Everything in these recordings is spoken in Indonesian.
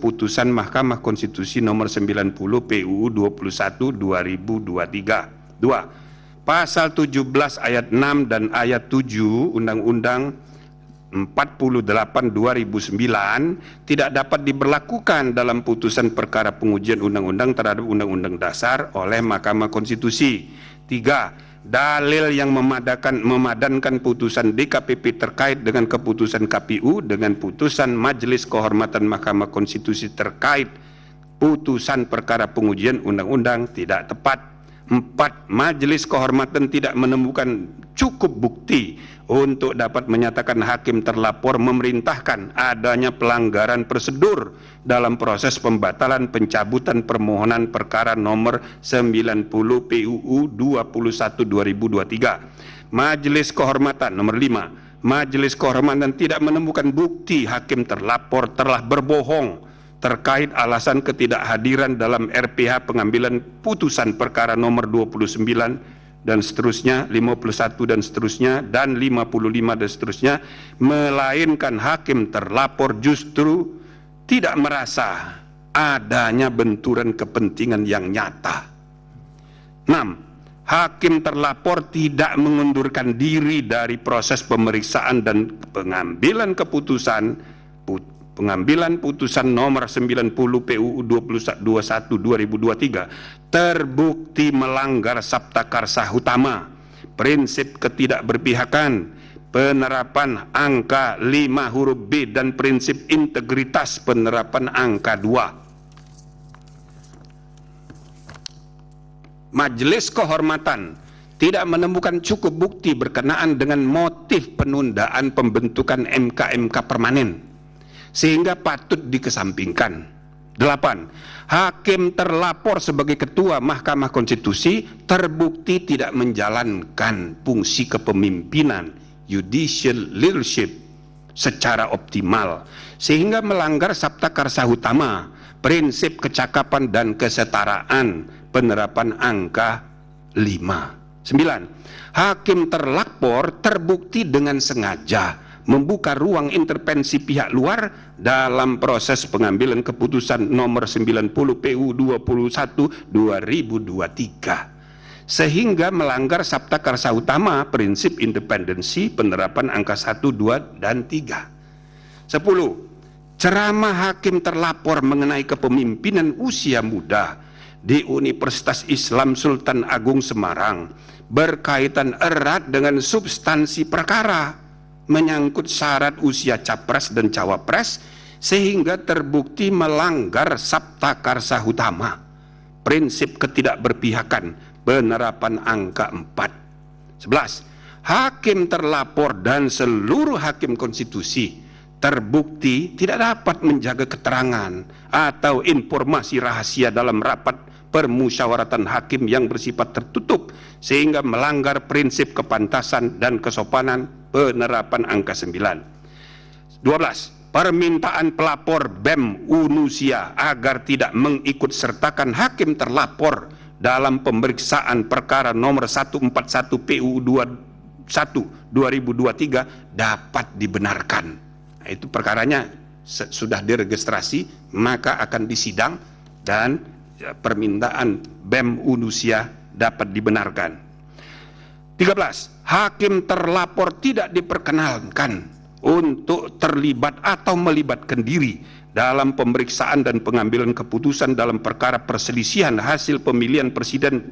putusan Mahkamah Konstitusi nomor 90 PUU 21 2023. 2. Pasal 17 ayat 6 dan ayat 7 Undang-Undang 48 2009 tidak dapat diberlakukan dalam putusan perkara pengujian undang-undang terhadap Undang-Undang Dasar oleh Mahkamah Konstitusi. 3. Dalil yang memadankan putusan DKPP terkait dengan keputusan KPU dengan putusan Majelis Kehormatan Mahkamah Konstitusi terkait putusan perkara pengujian undang-undang tidak tepat. 4. Majelis Kehormatan tidak menemukan cukup bukti untuk dapat menyatakan hakim terlapor memerintahkan adanya pelanggaran prosedur dalam proses pembatalan pencabutan permohonan perkara nomor 90 PUU 21 2023. Majelis Kehormatan nomor 5. Majelis Kehormatan tidak menemukan bukti hakim terlapor telah berbohong terkait alasan ketidakhadiran dalam RPH pengambilan putusan perkara nomor 29 dan seterusnya, 51 dan seterusnya, dan 55 dan seterusnya, melainkan hakim terlapor justru tidak merasa adanya benturan kepentingan yang nyata. 6. Hakim terlapor tidak mengundurkan diri dari proses pemeriksaan dan pengambilan putusan nomor 90 PUU 21 2023 terbukti melanggar Sabta Karsa Utama, prinsip ketidakberpihakan, penerapan angka 5 huruf B dan prinsip integritas penerapan angka 2. Majelis Kehormatan tidak menemukan cukup bukti berkenaan dengan motif penundaan pembentukan MK permanen sehingga patut dikesampingkan. 8. Hakim terlapor sebagai Ketua Mahkamah Konstitusi terbukti tidak menjalankan fungsi kepemimpinan judicial leadership secara optimal sehingga melanggar Sabta Karsa Utama, prinsip kecakapan dan kesetaraan, penerapan angka 5. 9. Hakim terlapor terbukti dengan sengaja membuka ruang intervensi pihak luar dalam proses pengambilan keputusan nomor 90 PU 21 2023 sehingga melanggar Sabta Karsa Utama, prinsip independensi, penerapan angka 1, 2, dan 3. 10. Ceramah hakim terlapor mengenai kepemimpinan usia muda di Universitas Islam Sultan Agung Semarang berkaitan erat dengan substansi perkara menyangkut syarat usia capres dan cawapres sehingga terbukti melanggar Sabta Karsa Utama, prinsip ketidakberpihakan, penerapan angka 4. 11. Hakim terlapor dan seluruh hakim konstitusi terbukti tidak dapat menjaga keterangan atau informasi rahasia dalam rapat permusyawaratan hakim yang bersifat tertutup sehingga melanggar prinsip kepantasan dan kesopanan, penerapan angka 9. 12. Permintaan pelapor BEM Unusia agar tidak mengikut sertakan hakim terlapor dalam pemeriksaan perkara nomor 141 PUU 21 2023 dapat dibenarkan. Nah, itu perkaranya sudah diregistrasi, maka akan disidang dan permintaan BEM Unusia dapat dibenarkan. 13. Hakim terlapor tidak diperkenankan untuk terlibat atau melibatkan diri dalam pemeriksaan dan pengambilan keputusan dalam perkara perselisihan hasil pemilihan presiden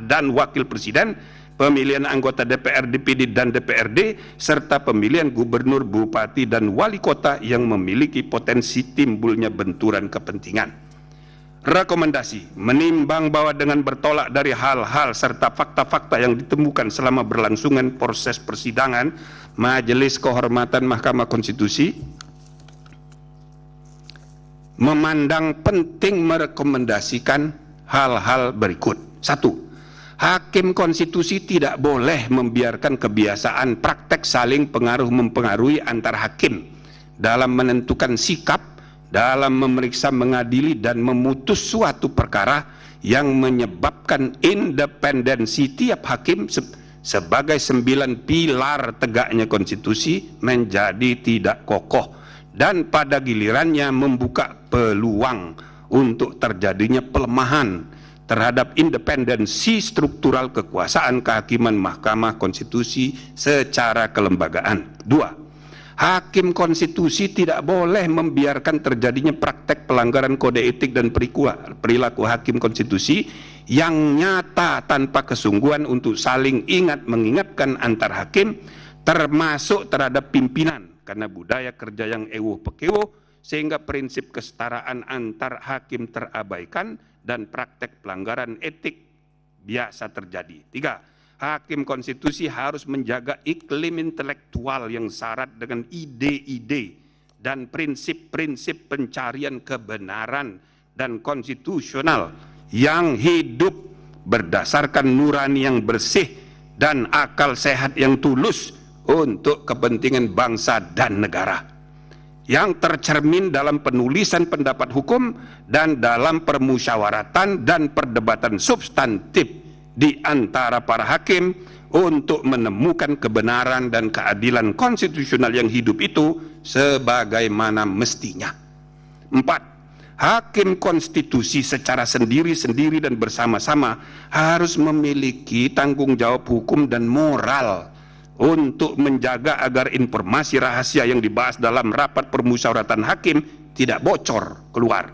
dan wakil presiden, pemilihan anggota DPR, DPD, dan DPRD, serta pemilihan gubernur, bupati, dan wali kota yang memiliki potensi timbulnya benturan kepentingan. Rekomendasi: menimbang bahwa dengan bertolak dari hal-hal serta fakta-fakta yang ditemukan selama berlangsungan proses persidangan, Majelis Kehormatan Mahkamah Konstitusi memandang penting merekomendasikan hal-hal berikut. 1. Hakim konstitusi tidak boleh membiarkan kebiasaan praktek saling pengaruh-mempengaruhi antar hakim dalam menentukan sikap, dalam memeriksa, mengadili, dan memutus suatu perkara yang menyebabkan independensi tiap hakim sebagai 9 pilar tegaknya konstitusi menjadi tidak kokoh dan pada gilirannya membuka peluang untuk terjadinya pelemahan terhadap independensi struktural kekuasaan kehakiman Mahkamah Konstitusi secara kelembagaan. 2. Hakim konstitusi tidak boleh membiarkan terjadinya praktek pelanggaran kode etik dan perilaku hakim konstitusi yang nyata tanpa kesungguhan untuk saling ingat mengingatkan antar hakim, termasuk terhadap pimpinan, karena budaya kerja yang ewuh pekewo sehingga prinsip kesetaraan antar hakim terabaikan dan praktek pelanggaran etik biasa terjadi. 3. Hakim konstitusi harus menjaga iklim intelektual yang syarat dengan ide-ide dan prinsip-prinsip pencarian kebenaran dan konstitusional yang hidup berdasarkan nurani yang bersih dan akal sehat yang tulus untuk kepentingan bangsa dan negara, yang tercermin dalam penulisan pendapat hukum dan dalam permusyawaratan dan perdebatan substantif di antara para hakim untuk menemukan kebenaran dan keadilan konstitusional yang hidup itu sebagaimana mestinya. 4. Hakim konstitusi secara sendiri-sendiri dan bersama-sama harus memiliki tanggung jawab hukum dan moral untuk menjaga agar informasi rahasia yang dibahas dalam rapat permusyawaratan hakim tidak bocor keluar.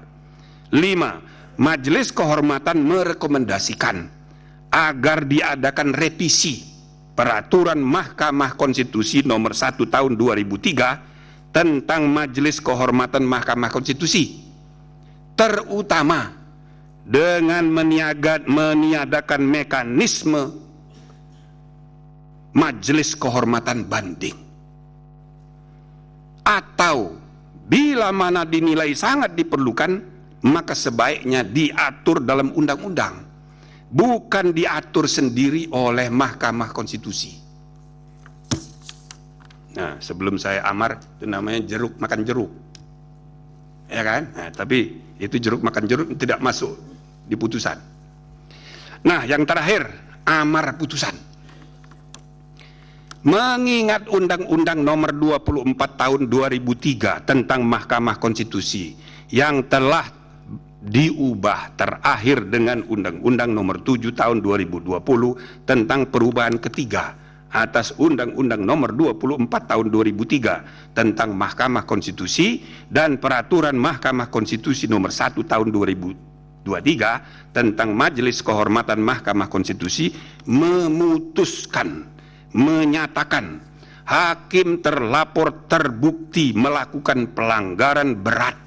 5. Majelis Kehormatan merekomendasikan agar diadakan revisi Peraturan Mahkamah Konstitusi nomor 1 tahun 2003 tentang Majelis Kehormatan Mahkamah Konstitusi, terutama dengan meniadakan mekanisme Majelis Kehormatan Banding, atau bila mana dinilai sangat diperlukan maka sebaiknya diatur dalam undang-undang, bukan diatur sendiri oleh Mahkamah Konstitusi. Nah, sebelum saya amar itu namanya jeruk makan jeruk, ya kan? Nah, tapi itu jeruk makan jeruk tidak masuk di putusan. Nah, yang terakhir, amar putusan. Mengingat Undang-Undang Nomor 24 Tahun 2003 tentang Mahkamah Konstitusi yang telah diubah terakhir dengan Undang-Undang Nomor 7 Tahun 2020 tentang perubahan ketiga atas Undang-Undang Nomor 24 Tahun 2003 tentang Mahkamah Konstitusi dan Peraturan Mahkamah Konstitusi Nomor 1 Tahun 2023 tentang Majelis Kehormatan Mahkamah Konstitusi, menyatakan hakim terlapor terbukti melakukan pelanggaran berat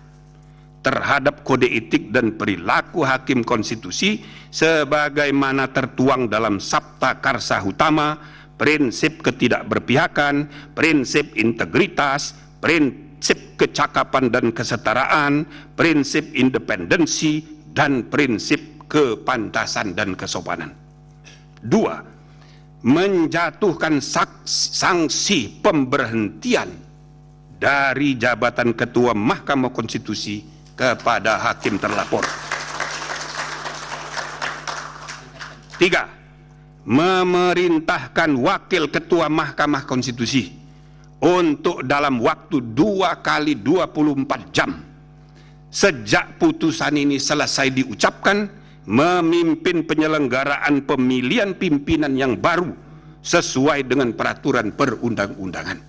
terhadap kode etik dan perilaku hakim konstitusi sebagaimana tertuang dalam Sabta Karsa Utama, prinsip ketidakberpihakan, prinsip integritas, prinsip kecakapan dan kesetaraan, prinsip independensi, dan prinsip kepantasan dan kesopanan. 2. Menjatuhkan sanksi pemberhentian dari jabatan Ketua Mahkamah Konstitusi kepada hakim terlapor. 3. Memerintahkan Wakil Ketua Mahkamah Konstitusi untuk dalam waktu 2 kali 24 jam sejak putusan ini selesai diucapkan memimpin penyelenggaraan pemilihan pimpinan yang baru sesuai dengan peraturan perundang-undangan.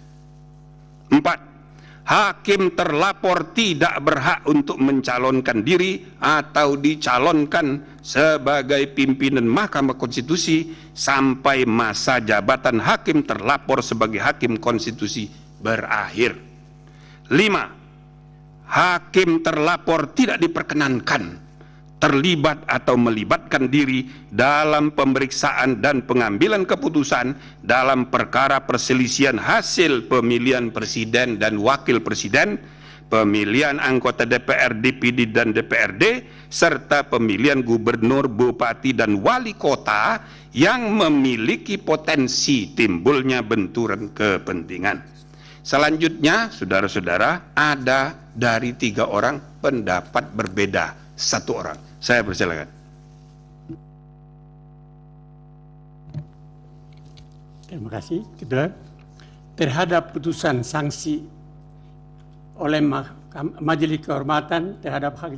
4. Hakim terlapor tidak berhak untuk mencalonkan diri atau dicalonkan sebagai pimpinan Mahkamah Konstitusi sampai masa jabatan hakim terlapor sebagai hakim konstitusi berakhir. 5. Hakim terlapor tidak diperkenankan terlibat atau melibatkan diri dalam pemeriksaan dan pengambilan keputusan dalam perkara perselisihan hasil pemilihan presiden dan wakil presiden, pemilian anggota DPR, DPD dan DPRD, serta pemilihan gubernur, bupati dan wali kota yang memiliki potensi timbulnya benturan kepentingan. Selanjutnya, saudara-saudara, ada dari 3 orang pendapat berbeda 1 orang. Saya persilakan. Terima kasih. Kedua, terhadap putusan sanksi oleh Majelis Kehormatan terhadap hak